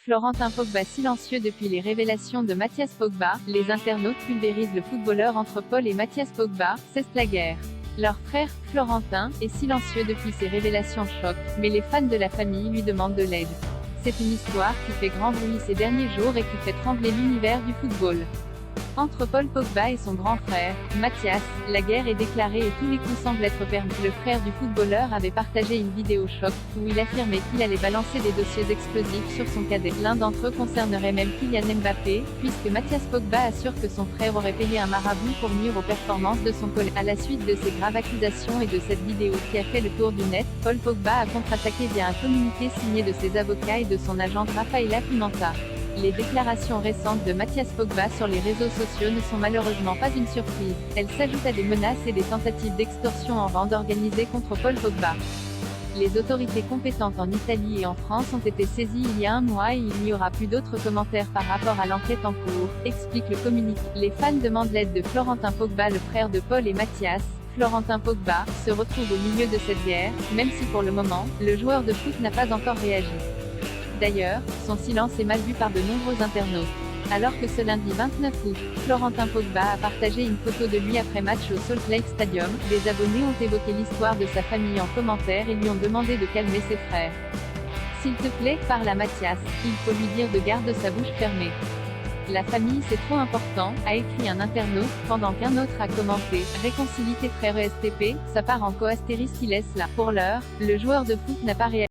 Florentin Pogba silencieux depuis les révélations de Mathias Pogba, les internautes pulvérisent le footballeur entre Paul et Mathias Pogba, c'est la guerre. Leur frère, Florentin, est silencieux depuis ces révélations choc, mais les fans de la famille lui demandent de l'aide. C'est une histoire qui fait grand bruit ces derniers jours et qui fait trembler l'univers du football. Entre Paul Pogba et son grand frère, Mathias, la guerre est déclarée et tous les coups semblent être permis. Le frère du footballeur avait partagé une vidéo choc, où il affirmait qu'il allait balancer des dossiers explosifs sur son cadet. L'un d'entre eux concernerait même Kylian Mbappé, puisque Mathias Pogba assure que son frère aurait payé un marabout pour nuire aux performances de son collègue. À la suite de ces graves accusations et de cette vidéo qui a fait le tour du net, Paul Pogba a contre-attaqué via un communiqué signé de ses avocats et de son agente Rafaela Pimenta. Les déclarations récentes de Mathias Pogba sur les réseaux sociaux ne sont malheureusement pas une surprise. Elles s'ajoutent à des menaces et des tentatives d'extorsion en bande organisée contre Paul Pogba. Les autorités compétentes en Italie et en France ont été saisies il y a un mois et il n'y aura plus d'autres commentaires par rapport à l'enquête en cours, explique le communiqué. Les fans demandent l'aide de Florentin Pogba, le frère de Paul et Mathias. Florentin Pogba se retrouve au milieu de cette guerre, même si pour le moment, le joueur de foot n'a pas encore réagi. D'ailleurs, son silence est mal vu par de nombreux internautes. Alors que ce lundi 29 août, Florentin Pogba a partagé une photo de lui après match au Salt Lake Stadium, des abonnés ont évoqué l'histoire de sa famille en commentaire et lui ont demandé de calmer ses frères. S'il te plaît, parle à Mathias, il faut lui dire de garder sa bouche fermée. La famille c'est trop important, a écrit un internaute, pendant qu'un autre a commenté, réconcilie tes frères ESTP, ça part en co-astérisque il laisse là. Pour l'heure, le joueur de foot n'a pas réagi.